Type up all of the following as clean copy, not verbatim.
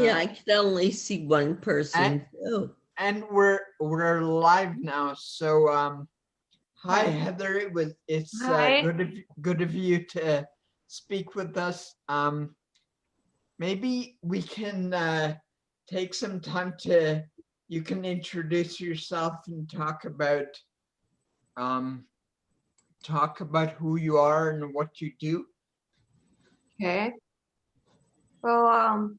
Yeah, I can only see one person. And we're live now. So hi Heather, it's Hi. good of you to speak with us. Maybe we can take some time you can introduce yourself and talk about who you are and what you do. Okay. Well,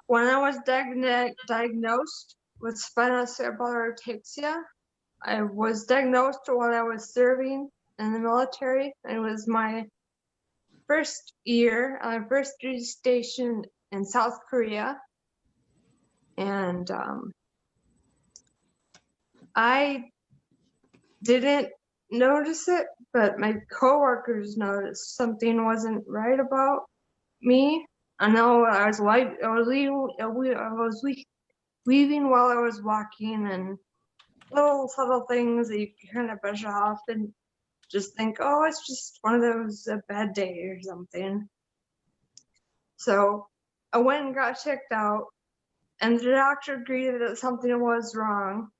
when I was diagnosed with spinocerebellar ataxia, I was diagnosed while I was serving in the military. It was my first year, first duty station in South Korea. And I didn't notice it, but my coworkers noticed something wasn't right about me. I know I was weaving while I was walking, and little subtle things that you kind of brush off and just think, oh, it's just one of those a bad day or something. So I went and got checked out, and the doctor agreed that something was wrong,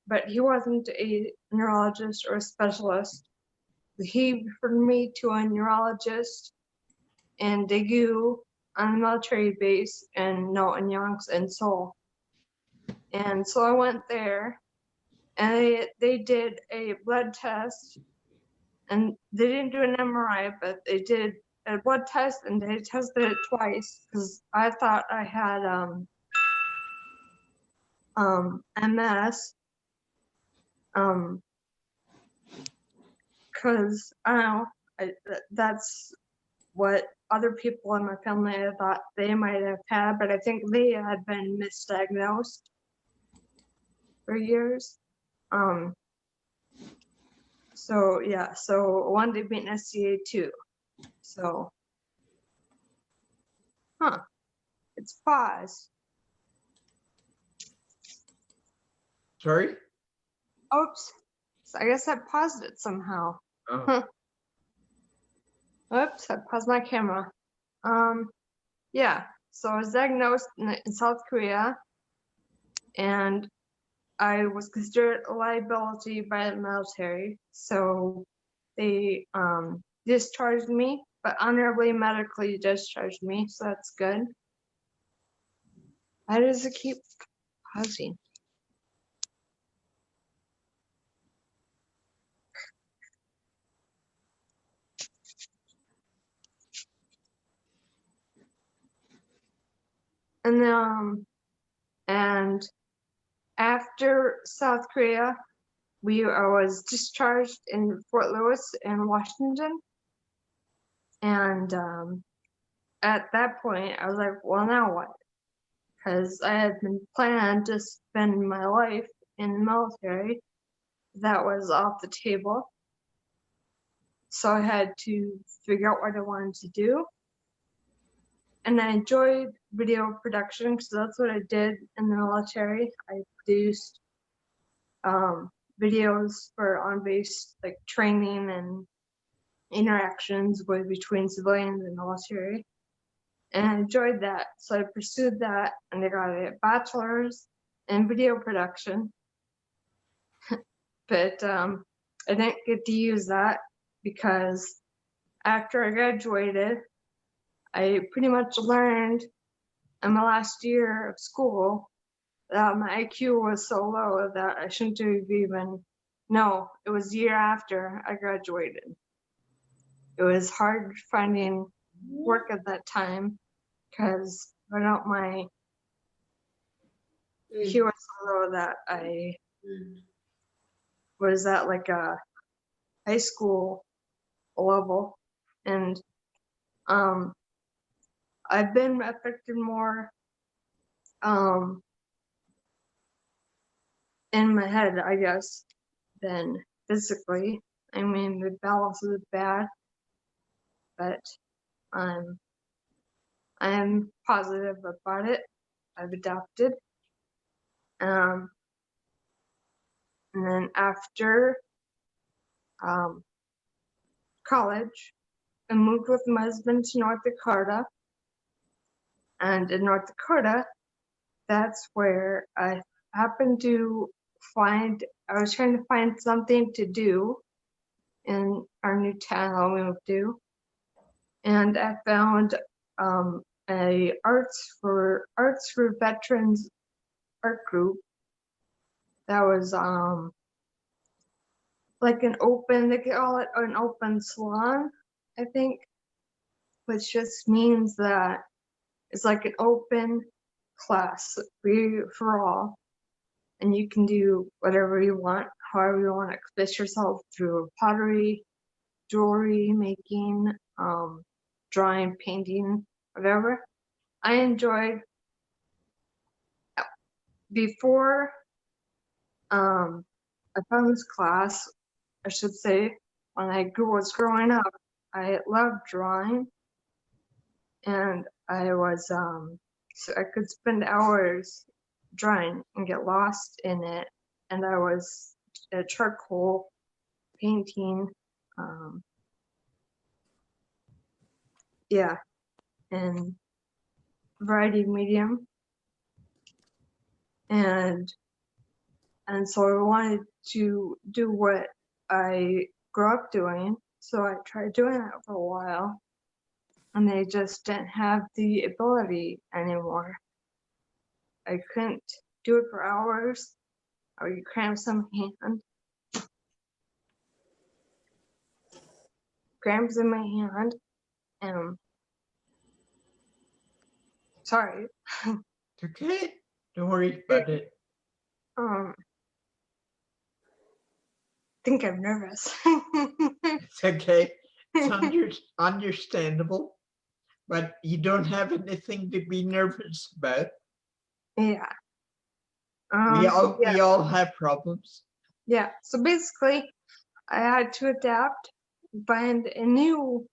but he wasn't a neurologist or a specialist. He referred me to a neurologist in Daegu on a military base in Yonks and Seoul. And so I went there, and they did a blood test, and they didn't do an MRI, but they did a blood test, and they tested it twice because I thought I had MS. Because I don't know, that's what other people in my family I thought they might have had, but I think they had been misdiagnosed for years. So yeah, so one day being SCA2. So, it's paused. Sorry? Oops, so I guess I paused it somehow. Oh. Oops, I paused my camera. Yeah, so I was diagnosed in South Korea, and I was considered a liability by the military, so they discharged me, but honorably medically discharged me, so that's good. Why does it keep pausing? And after South Korea, I was discharged in Fort Lewis in Washington. And at that point, I was like, well, now what? Because I had been planning to spend my life in the military. That was off the table. So I had to figure out what I wanted to do. And I enjoyed video production because that's what I did in the military. I produced videos for on-base like training and interactions between civilians and military. And I enjoyed that. So I pursued that, and I got a bachelor's in video production. But I didn't get to use that because after I graduated, I pretty much learned in my last year of school that my IQ was so low that I shouldn't have even, no, it was the year after I graduated. It was hard finding work at that time because my IQ was so low that I was at like a high school level. And I've been affected more in my head, I guess, than physically. I mean, the balance is bad, but I'm positive about it. I've adapted. And then after college, I moved with my husband to North Dakota. And in North Dakota, that's where I happened to I was trying to find something to do in our new town we moved to. And I found a Arts for Veterans art group that was like they call it an open salon, I think, which just means that it's like an open class for all, and you can do whatever you want, however you want to express yourself through pottery, jewelry making, drawing, painting, whatever. I enjoyed before I found this class, I should say, when I was growing up, I loved drawing, and I was so I could spend hours drawing and get lost in it, and I was a charcoal painting, yeah, and variety medium, and so I wanted to do what I grew up doing, so I tried doing that for a while, and I just didn't have the ability anymore. I couldn't do it for hours. I would cramps in my hand. Cramps in my hand. Sorry. It's okay. Don't worry about it. I think I'm nervous. It's okay. It's understandable, but you don't have anything to be nervous about. Yeah. We all have problems. Yeah. So basically, I had to adapt, find a new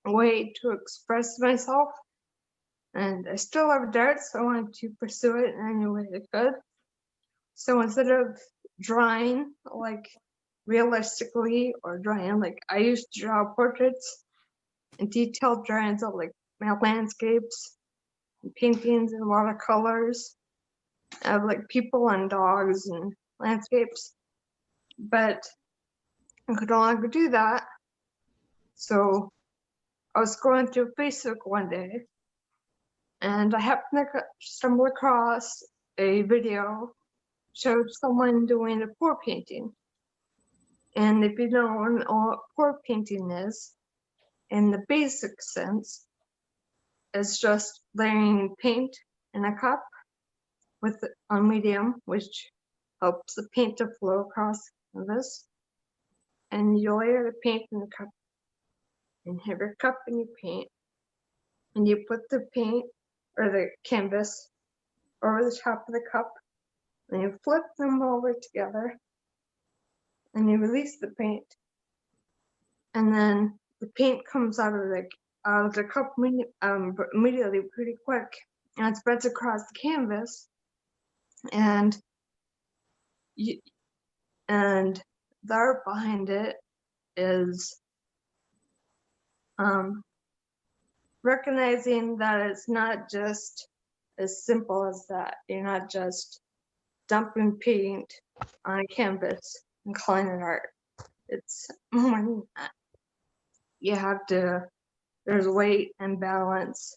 way to express myself, and I still love darts, so I wanted to pursue it in any way I could. So instead of drawing like realistically or drawing like I used to draw portraits and detailed drawings of like my landscapes and paintings and watercolors of like people and dogs and landscapes, but I could no longer do that. So I was scrolling through Facebook one day, and I happened to stumble across a video showed someone doing a pour painting. And if you don't know what pour painting is, in the basic sense, it's just layering paint in a cup with a medium, which helps the paint to flow across the canvas. And you layer the paint in the cup, and have your cup and you paint, and you put the paint or the canvas over the top of the cup, and you flip them over together, and you release the paint, and then the paint comes out of the cup immediately, pretty quick, and it spreads across the canvas, and the art behind it is recognizing that it's not just as simple as that. You're not just dumping paint on a canvas and calling it art. It's more than that. You have to, there's weight and balance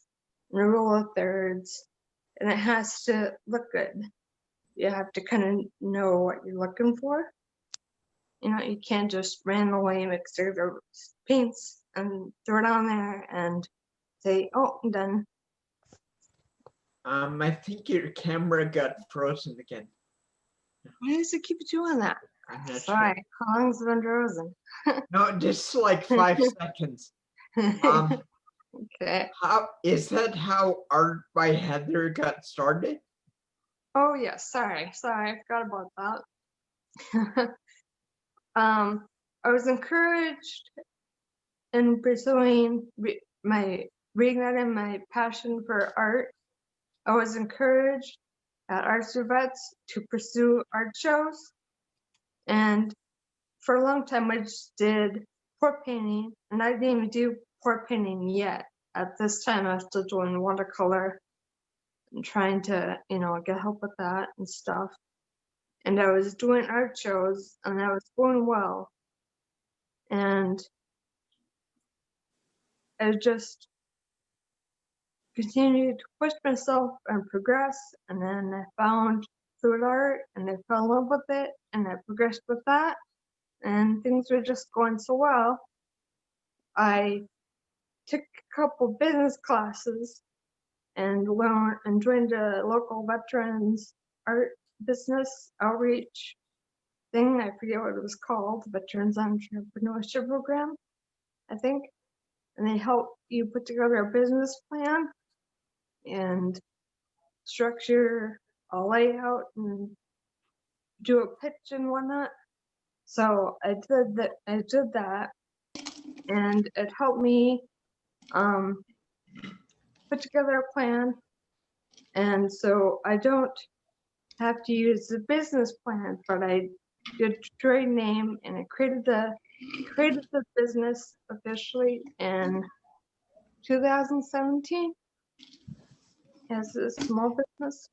and a rule of thirds, and it has to look good. You have to kind of know what you're looking for. You know, you can't just randomly mix together paints and throw it on there and say, oh, I'm done. I think your camera got frozen again. Why does it keep doing that? I'm not Sorry, sure. how long's it been frozen? No, just like 5 seconds. Okay. How is that? How Art by Heather got started? Oh yes, sorry, I forgot about that. I was encouraged in pursuing reigniting my passion for art. I was encouraged at Arts for Vets to pursue art shows, and for a long time I just did pour painting, and I didn't even do pour painting yet. At this time, I was still doing watercolor and trying to, get help with that and stuff. And I was doing art shows, and that was going well. And I just continued to push myself and progress. And then I found fluid art, and I fell in love with it, and I progressed with that. And things were just going so well. I took a couple business classes and learned and joined a local veterans art business outreach thing. I forget what it was called, Veterans Entrepreneurship Program, I think. And they help you put together a business plan and structure a layout and do a pitch and whatnot. So I did that, and it helped me put together a plan. And so I don't have to use the business plan, but I did trade name, and I created the business officially in 2017 as a small business.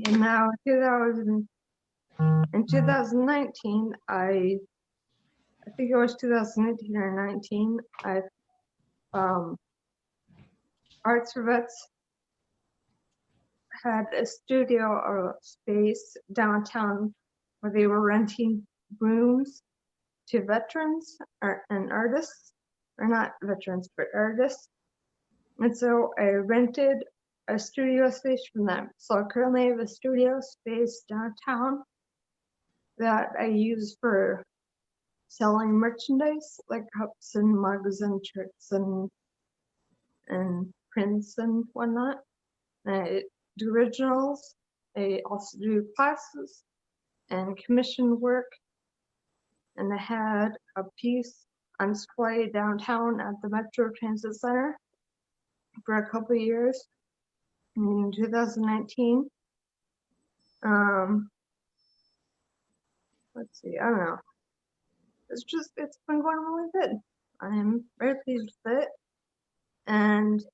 And now in 2019, I think it was 2018 or 19, I Arts for Vets had a studio or space downtown where they were renting rooms to veterans and artists, or not veterans, but artists. And so I rented a studio space from them. So I currently have a studio space downtown that I use for selling merchandise like cups and mugs and shirts and prints and whatnot. I do originals. I also do classes and commission work. And I had a piece on display downtown at the Metro Transit Center for a couple of years in 2019. Let's see, I don't know. It's been going really good. I'm very pleased with it. And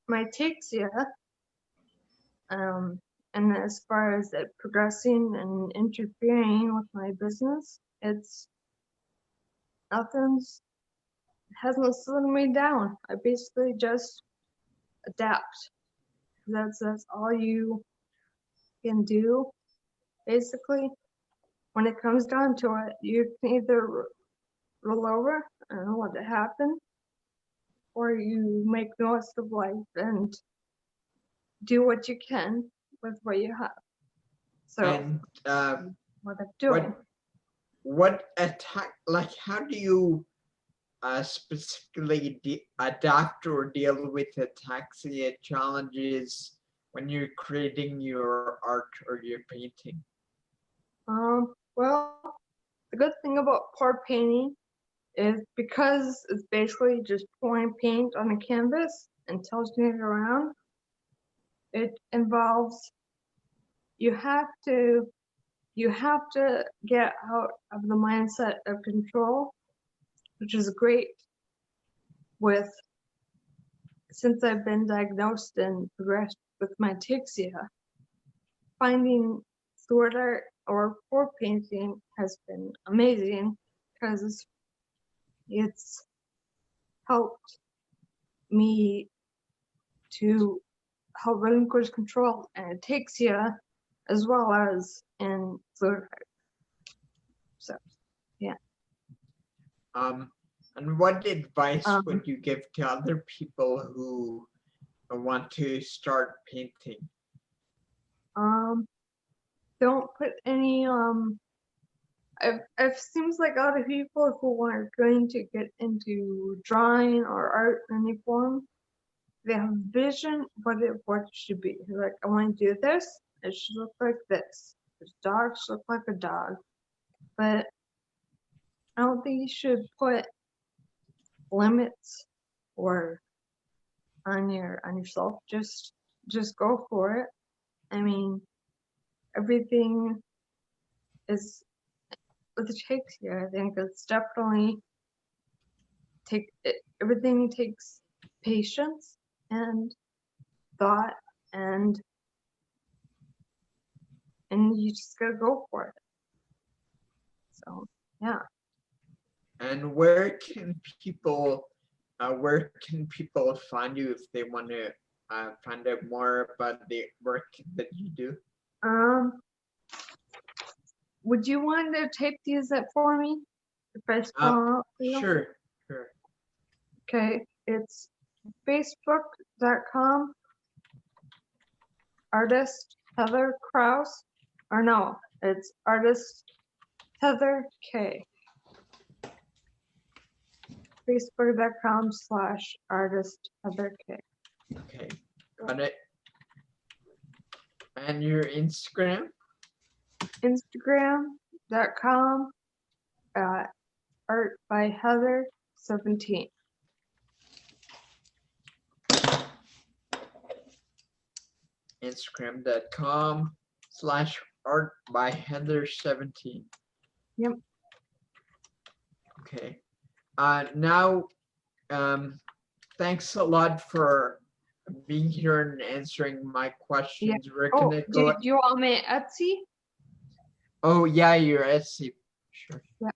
my takes, and as far as it progressing and interfering with my business, hasn't slowed me down. I basically just adapt. That's all you can do, basically. When it comes down to it, you can either roll over and let it happen, or you make the most of life and do what you can with what you have. So And what I'm doing. what attack, like, how do you specifically adapt or deal with ataxia challenges when you're creating your art or your painting? Well, the good thing about pour painting is because it's basically just pouring paint on a canvas and tilting it around. It involves you have to get out of the mindset of control, which is great since I've been diagnosed and progressed with my ataxia. Finding fluid art or pour painting has been amazing because it's helped me to help relinquish control and ataxia as well as in fluid art. So, yeah. And what advice would you give to other people who want to start painting? Don't put any I've seems like a lot of people who are going to get into drawing or art in any form, they have vision what it should be. They're like, I want to do this, it should look like this. This dog should look like a dog. But I don't think you should put limits or on yourself. Just go for it. I mean, everything is with the takes here. I think it's definitely everything takes patience and thought, and you just gotta go for it. So yeah. And where can people find you if they want to find out more about the work that you do? Would you want to tape these up for me? If I spell out for you? Sure. Okay, it's facebook.com artist Heather Krause, or no, it's artist Heather K. Facebook.com/artist Heather K. Okay, got it. And your Instagram? Instagram.com art by Heather 17. Instagram.com/art by Heather 17. Yep. Okay. Now, thanks a lot for being here and answering my questions. We're Oh, gonna do go. you want me Etsy? Oh yeah, your Etsy. Sure. Yeah.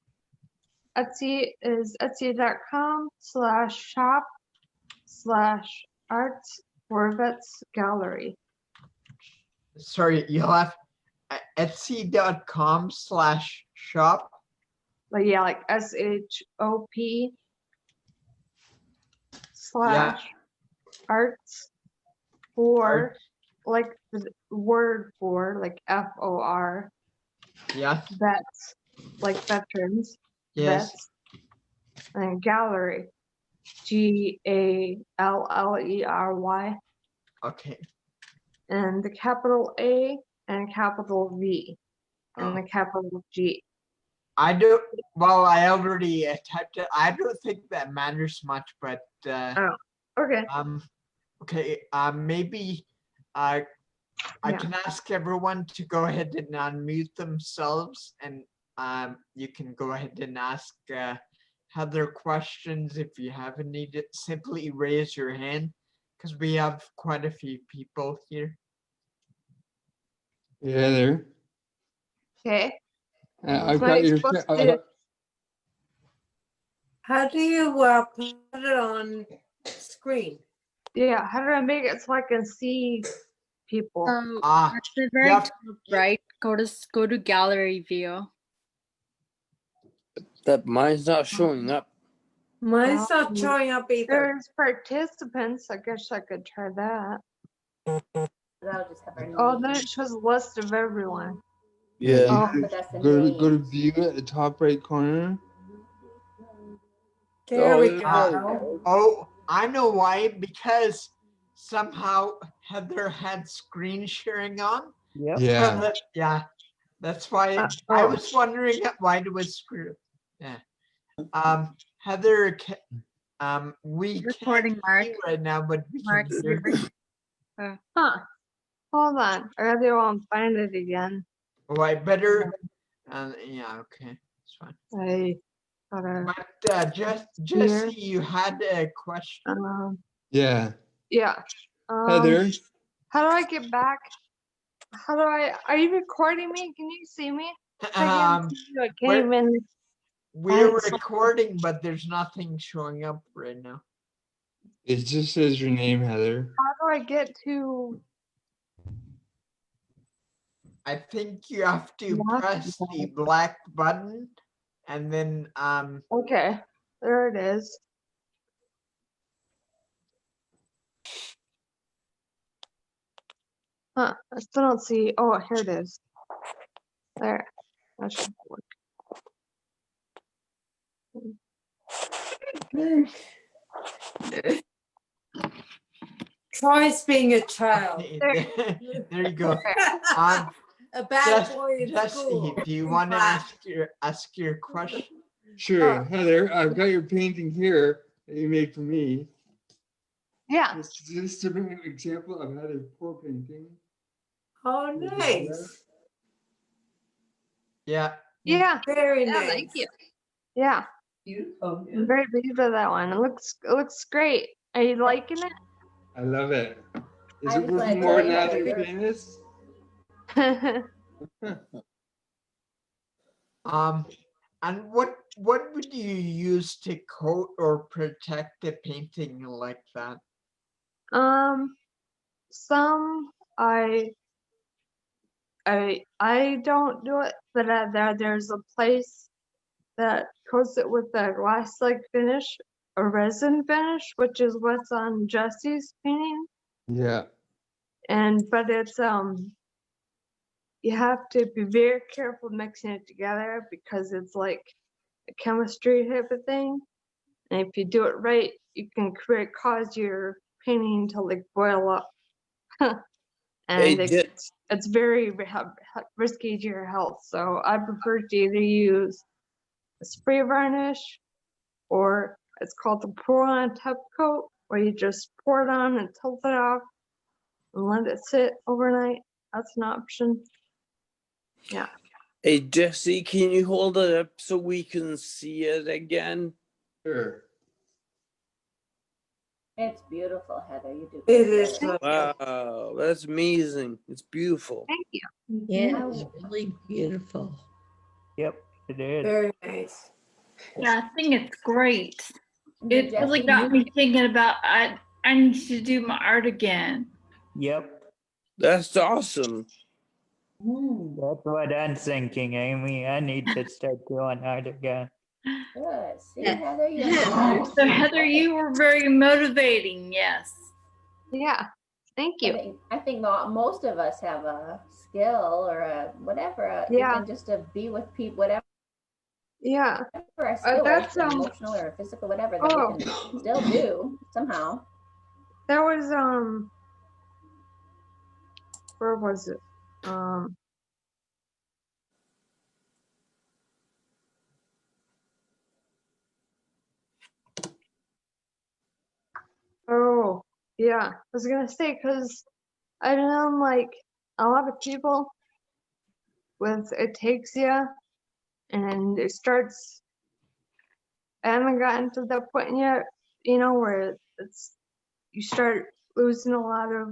Etsy is etsy.com/shop/arts for vets gallery. Sorry, you'll have etsy.com/shop. Like yeah, like SHOP /arts for Art. like the word for like FOR Yeah. vets, like veterans, Yes. vets, and gallery GALLERY, Okay. and the capital A and capital V and the capital G. I do. Well, I already typed it. I don't think that matters much, but Oh, okay. okay. Maybe I can ask everyone to go ahead and unmute themselves, and you can go ahead and ask Heather questions if you have any. Simply raise your hand because we have quite a few people here. Yeah, there. Okay. I've So got I'm your. supposed to- How do you put it on screen? Yeah, how do I make it so I can see people? Ah, At the very yep. top right, go to gallery view. That mine's not showing up. Mine's not showing up either. There's participants. I guess I could try that. Oh, then it shows a list of everyone. Yeah. Oh. Go to view at the top right corner. There we there go. Oh, I know why. Because somehow Heather had screen sharing on. Yep. Yeah. Yeah, that's why I was wondering why it was screwed. Yeah. Heather, we Recording, can't Mark. see you right now, but we Mark, can hear. Huh. Hold on. I gotta go and find it again. Oh, I better. Yeah, okay, it's fine. I gotta. But Jesse, you had a question. Yeah. Yeah. Heather. How do I get back? Are you recording me? Can you see me? I can't see you. I can't even. We're recording, but there's nothing showing up right now. It just says your name, Heather. How do I get to? I think you have to Black press the button. black button and then Okay, there it is. Huh, I still don't see. Oh, here it is. There. That should work. Troy's being a child. there you go. A bad boy in Jesse, school. do you want to ask your question? Sure, Heather. I've got your painting here that you made for me. Yeah. This is just an example of Heather's pour painting. Oh, nice. Yeah. Yeah. Very Yeah, nice. thank you. Yeah. Beautiful. I'm very pleased with that one. It looks great. Are you liking I love it. Is I it was worth gonna more tell you now that that it's you're- famous? it? And what would you use to coat or protect the painting like that? Some I don't do it, but there's a place that coats it with a glass-like finish, a resin finish, which is what's on Jesse's painting. Yeah. But it's you have to be very careful mixing it together because it's like a chemistry type of thing. And if you do it right, you can cause your painting to like boil up. Hey, And it's very risky to your health. So I prefer to either use a spray varnish or it's called the pour on top coat, where you just pour it on and tilt it off and let it sit overnight. That's an option. Yeah. Hey, Jesse, can you hold it up so we can see it again? Sure. It's beautiful, Heather. You do. It is great. lovely. Wow, that's amazing. It's beautiful. Thank you. Yeah, it's really beautiful. Yep, it is. Very nice. Yeah, I think it's great. Did It really Jesse got use- me thinking about I need to do my art again. Yep, That's awesome. that's what I'm thinking, Amy. I need to start doing art again. Good. See, Yeah. Heather, you have So Heather, you were very motivating. Yes. Yeah. Thank you. I think most of us have a skill or a whatever, Yeah. even just to be with people, whatever Yeah. our skill That's, is, emotional or physical, whatever, that oh. we can still do somehow. That was where was it? Oh, yeah. I was gonna say, because I know like a lot of people with ataxia and it starts, I haven't gotten to that point yet, where you start losing a lot of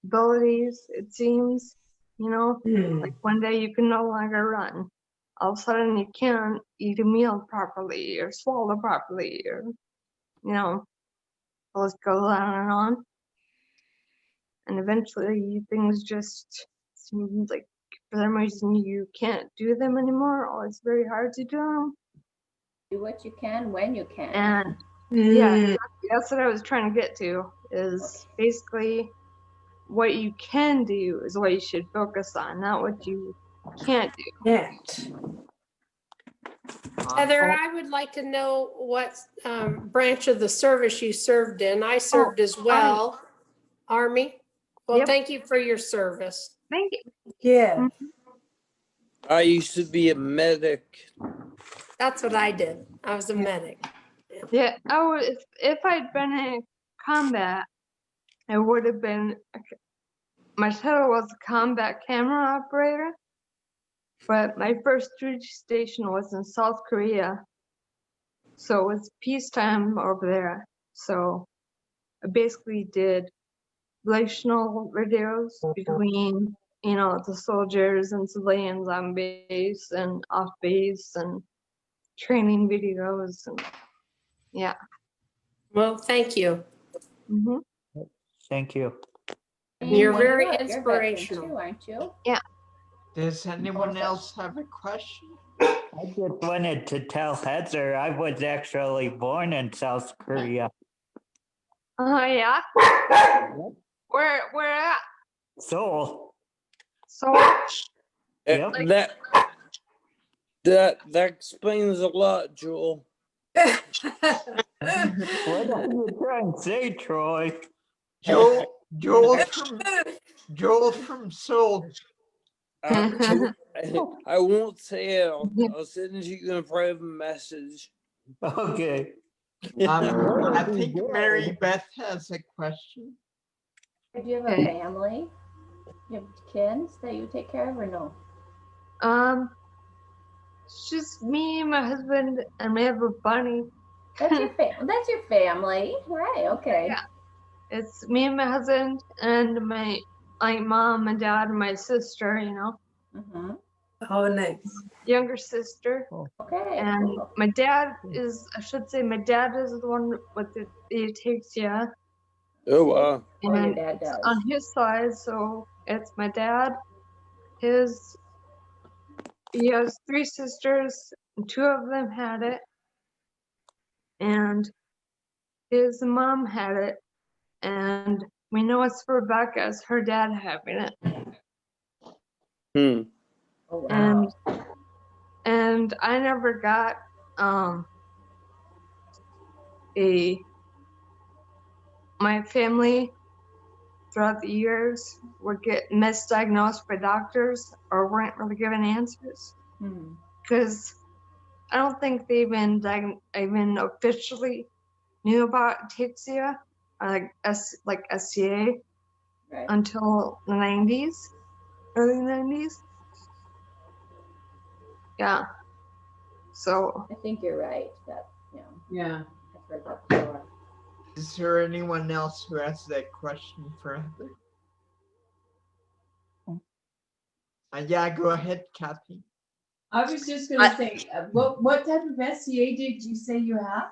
abilities, it seems, like one day you can no longer run. All of a sudden you can't eat a meal properly or swallow properly or, the list goes on and on. And eventually things just seem like for some reason you can't do them anymore or it's very hard to do them. Do what you can when you can. And yeah, that's what I was trying to get to is basically what you can do is what you should focus on, not what you can't do. Net. Heather, I would like to know what branch of the service you served in. I served as well. Army. Well, Yep. thank you for your service. Thank you. Yeah. I used to be a medic. That's what I did. I was a medic. Yeah, if I'd been in combat, I would have been. My title was a combat camera operator, but my first duty station was in South Korea, so it was peacetime over there. So I basically did relational videos between, the soldiers and civilians on base and off base and training videos and yeah. Well, thank you. Hmm. Thank you. You're very You're a veteran inspirational. too, aren't you? Does anyone else have a question? I just wanted to tell Heather I was actually born in South Korea. Oh yeah. Where at? Seoul. So Yep. That explains a lot, Joel. What are you trying to say, Troy? Joel from Seoul. I won't say it. I'll send you a private message. Okay. I think Mary Beth has a question. Do you have a family? You have kids that you take care of or no? It's just me, my husband, and we have a bunny. That's your that's your family, right? Okay. Yeah. It's me and my husband and my mom and dad and my sister, you know, Mm-hmm. Oh, nice. younger sister. Okay. And Cool. my dad is, I should say, my dad is the one with the ataxia. Oh, wow. Oh, your And dad it's does. on his side, so it's my dad. He has 3 sisters, and 2 of them had it. And his mom had it. And we know it's for Rebecca, it's her dad having it. Hmm. Oh, wow. And I never got my family throughout the years would get misdiagnosed by doctors or weren't really given answers Hmm. because I don't think they even officially knew about ataxia or like SCA Right. until the 90s, early 90s. Yeah. So I think you're right. That, Yeah. I've heard that before. Is there anyone else who has that question for Heather? Yeah, go ahead, Kathy. I was just gonna say, what type of SCA did you say you have?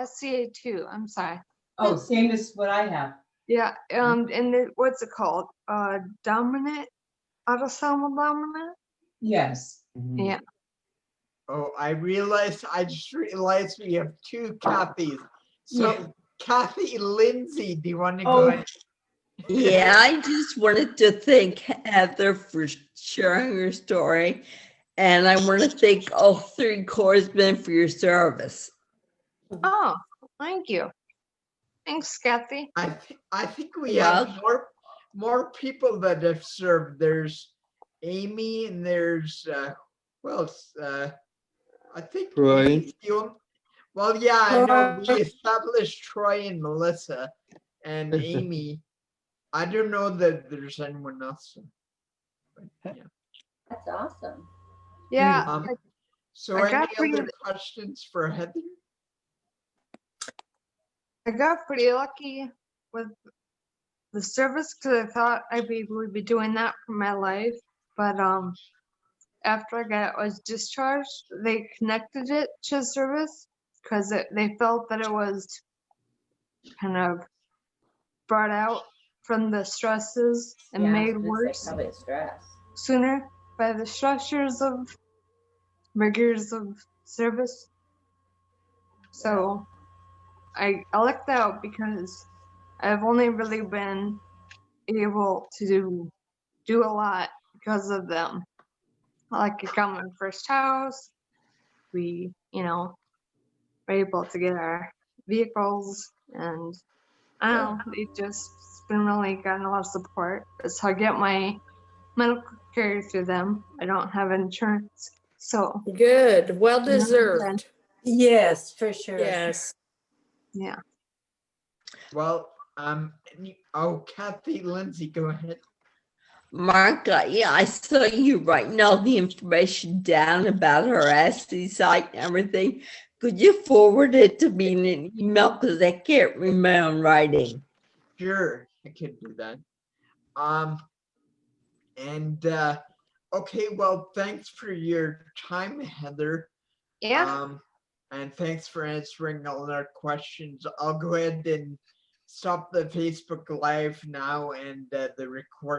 SCA 2. I'm sorry. Oh, same as what I have. Yeah. What's it called? Dominant, autosomal dominant. Yes. Yeah. Oh, I just realized we have 2 Kathys. So Yeah. Kathy Lindsay, do you want to go Oh. ahead? Yeah, I just wanted to thank Heather for sharing her story. And I want to thank all 3 corpsmen for your service. Oh, thank you. Thanks, Kathy. I think we Well- have more people that have served. There's Amy and there's who else? I think Troy. Amy's the only- well, yeah, I know we established Troy and Melissa and Amy. I don't know that there's anyone else. But, yeah. That's awesome. Yeah. So I any got pretty- other questions for Heather? I got pretty lucky with the service because I thought would be doing that for my life. But after I was discharged, they connected it to service because they felt that it was kind of brought out from the stresses and Yeah, I made was gonna say, worse probably the stress. sooner by the stressors of rigors of service. So I lucked out because I've only really been able to do a lot because of them. Like I got my first house. We, were able to get our vehicles, and I don't know, they just been really gotten a lot of support. That's how I get my medical care through them. I don't have insurance, so Good. Well deserved. Yes, for sure. Yes. yeah. Well, Kathy Lindsay, go ahead. Mark, yeah, I saw you writing all the information down about her SC site and everything. Could you forward it to me in an email? Because I can't read my own writing. Sure, I could do that. Okay, well, thanks for your time, Heather. Yeah. And thanks for answering all our questions. I'll go ahead and stop the Facebook Live now and the recording.